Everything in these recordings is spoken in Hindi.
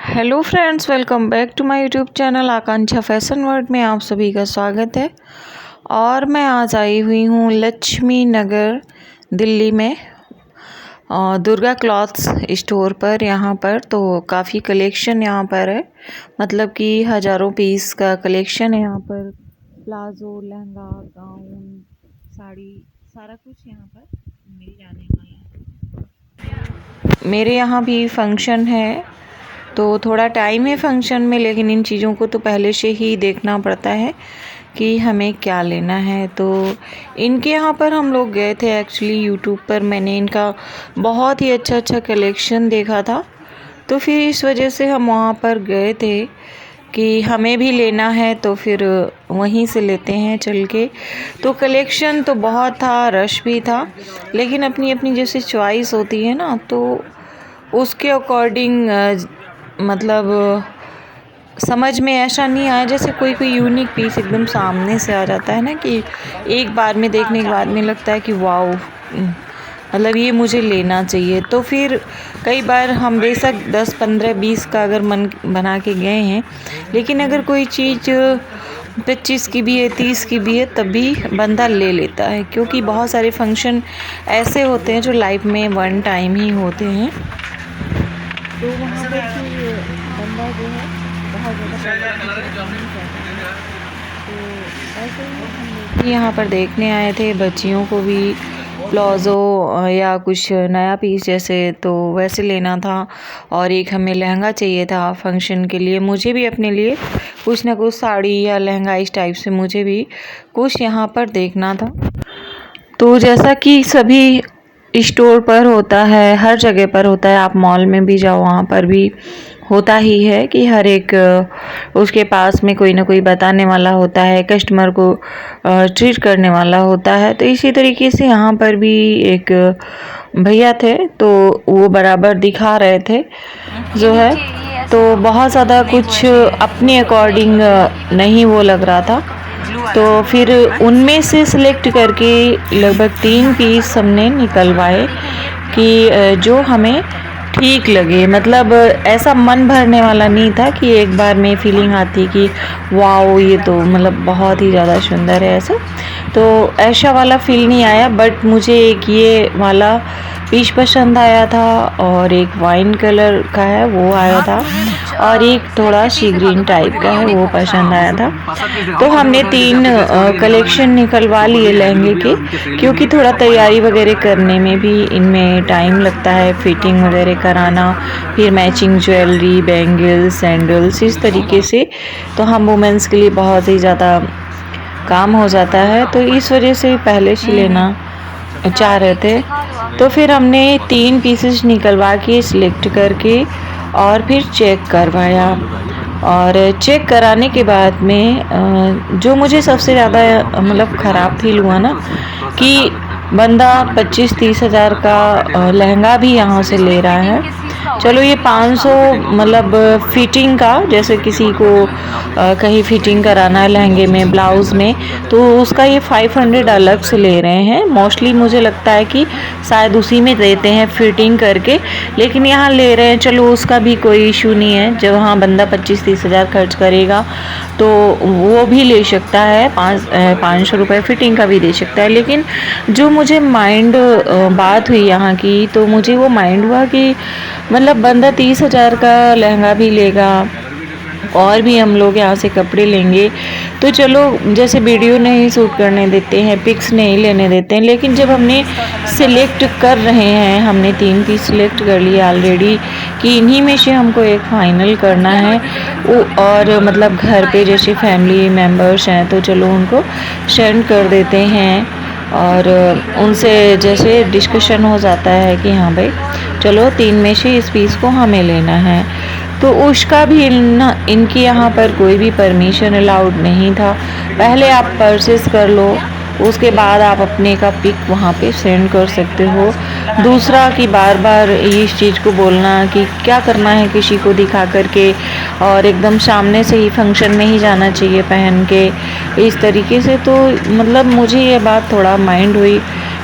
Hello friends, welcome back to my YouTube channel Akanksha fashion world में आप सभी का स्वागत है। और मैं आज आई हुई हूँ लक्ष्मी नगर दिल्ली में दुर्गा क्लॉथ्स स्टोर पर। यहाँ पर तो काफ़ी कलेक्शन यहाँ पर है, मतलब कि हज़ारों पीस का कलेक्शन है यहाँ पर। प्लाजो, लहंगा, गाउन, साड़ी, सारा कुछ यहाँ पर मिल जाने वाला है। मेरे यहाँ भी फंक्शन है तो थोड़ा टाइम है फंक्शन में, लेकिन इन चीज़ों को तो पहले से ही देखना पड़ता है कि हमें क्या लेना है। तो इनके यहाँ पर हम लोग गए थे एक्चुअली, यूट्यूब पर मैंने इनका बहुत ही अच्छा कलेक्शन देखा था, तो फिर इस वजह से हम वहाँ पर गए थे कि हमें भी लेना है, तो फिर वहीं से लेते हैं चल के। तो कलेक्शन तो बहुत था, रश भी था, लेकिन अपनी अपनी जैसे चॉइस होती है ना, तो उसके अकॉर्डिंग मतलब समझ में ऐसा नहीं आया। जैसे कोई यूनिक पीस एकदम सामने से आ जाता है ना, कि एक बार में देखने के बाद में लगता है कि वाओ, मतलब ये मुझे लेना चाहिए। तो फिर कई बार हम बेशक 10, 15, 20 का अगर मन बना के गए हैं, लेकिन अगर कोई चीज़ 25 की भी है, 30 की भी है, तभी बंदा ले लेता है, क्योंकि बहुत सारे फंक्शन ऐसे होते हैं जो लाइफ में वन टाइम ही होते हैं। तो वहाँ पर फिर बंदा जो है बहुत ज़्यादा तो ऐसे ही हम लोग यहाँ पर देखने आए थे। बच्चियों को भी प्लाजो या कुछ नया पीस जैसे तो वैसे लेना था, और एक हमें लहंगा चाहिए था फंक्शन के लिए। मुझे भी अपने लिए कुछ ना कुछ साड़ी या लहंगा इस टाइप से मुझे भी कुछ यहाँ पर देखना था। तो जैसा कि सभी स्टोर पर होता है, हर जगह पर होता है, आप मॉल में भी जाओ वहाँ पर भी होता ही है कि हर एक उसके पास में कोई ना कोई बताने वाला होता है, कस्टमर को ट्रीट करने वाला होता है। तो इसी तरीके से यहाँ पर भी एक भैया थे, तो वो बराबर दिखा रहे थे जो है, तो बहुत ज़्यादा कुछ अपने अकॉर्डिंग नहीं वो लग रहा था। तो फिर उनमें से सिलेक्ट करके लगभग 3 पीस हमने निकलवाए कि जो हमें ठीक लगे। मतलब ऐसा मन भरने वाला नहीं था कि एक बार में फीलिंग आती कि वाओ ये तो मतलब बहुत ही ज़्यादा सुंदर है, ऐसा तो ऐसा वाला फील नहीं आया। बट मुझे एक ये वाला पीस पसंद आया था, और एक वाइन कलर का है वो आया था, और एक थोड़ा सी ग्रीन टाइप का है वो पसंद आया था। तो हमने 3 कलेक्शन निकलवा लिए लहंगे के, क्योंकि थोड़ा तैयारी वगैरह करने में भी इनमें टाइम लगता है, फिटिंग वगैरह कराना, फिर मैचिंग ज्वेलरी, बैंगल्स, सैंडल्स, इस तरीके से तो हम वुमेंस के लिए बहुत ही ज़्यादा काम हो जाता है। तो इस वजह से पहले से लेना चाह रहे थे। तो फिर हमने 3 पीसेस निकलवा के सिलेक्ट करके और फिर चेक करवाया, और चेक कराने के बाद में जो मुझे सबसे ज़्यादा मतलब ख़राब फील हुआ ना, कि बंदा 25-30 हज़ार का लहंगा भी यहाँ से ले रहा है। चलो ये 500 मतलब फिटिंग का, जैसे किसी को कहीं फिटिंग कराना है लहंगे में, ब्लाउज़ में, तो उसका ये 500 अलग से ले रहे हैं। मोस्टली मुझे लगता है कि शायद उसी में देते हैं फिटिंग करके, लेकिन यहाँ ले रहे हैं। चलो उसका भी कोई इशू नहीं है, जब वहाँ बंदा 25-30 हज़ार खर्च करेगा तो वो भी ले सकता है, 500 रुपये फिटिंग का भी दे सकता है। लेकिन जो मुझे माइंड बात हुई यहाँ की, तो मुझे वो माइंड हुआ कि मतलब बंदा 30 हज़ार का लहंगा भी लेगा, और भी हम लोग यहाँ से कपड़े लेंगे, तो चलो जैसे वीडियो नहीं शूट करने देते हैं, पिक्स नहीं लेने देते हैं, लेकिन जब हमने सिलेक्ट कर रहे हैं, हमने 3 पीस सिलेक्ट कर लिया ऑलरेडी कि इन्हीं में से हमको एक फ़ाइनल करना है, और मतलब घर पे जैसे फैमिली मेम्बर्स हैं तो चलो उनको सेंड कर देते हैं, और उनसे जैसे डिस्कशन हो जाता है कि हाँ भाई चलो 3 में से इस पीस को हमें लेना है। तो उसका भी ना इनके यहाँ पर कोई भी परमिशन अलाउड नहीं था। पहले आप परचेस कर लो, उसके बाद आप अपने का पिक वहाँ पे सेंड कर सकते हो। दूसरा कि बार बार इस चीज़ को बोलना कि क्या करना है किसी को दिखा करके, और एकदम सामने से ही फंक्शन में ही जाना चाहिए पहन के, इस तरीके से। तो मतलब मुझे ये बात थोड़ा माइंड हुई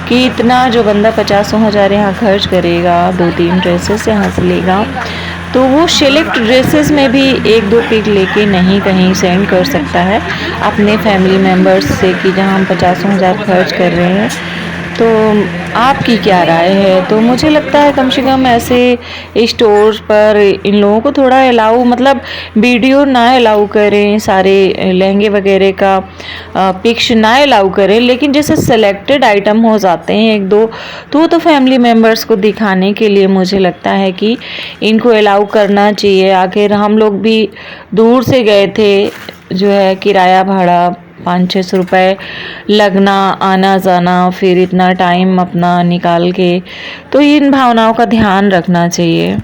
कि इतना जो बंदा 50 हज़ार यहाँ खर्च करेगा, 2-3 ड्रेसेस यहाँ से लेगा, तो वो सिलेक्ट ड्रेसेस में भी एक दो पिक लेके नहीं कहीं सेंड कर सकता है अपने फैमिली मेम्बर्स से कि जहाँ हम 50,000 खर्च कर रहे हैं। तो आपकी क्या राय है? तो मुझे लगता है कम से कम ऐसे स्टोर्स पर इन लोगों को थोड़ा अलाउ, मतलब वीडियो ना अलाउ करें, सारे लहंगे वगैरह का पिक्स ना अलाउ करें, लेकिन जैसे सेलेक्टेड आइटम हो जाते हैं एक दो, तो फैमिली मेम्बर्स को दिखाने के लिए मुझे लगता है कि इनको अलाउ करना चाहिए। आखिर हम लोग भी दूर से गए थे, जो है किराया भाड़ा 500-600 रुपये लगना, आना जाना, फिर इतना टाइम अपना निकाल के, तो इन भावनाओं का ध्यान रखना चाहिए।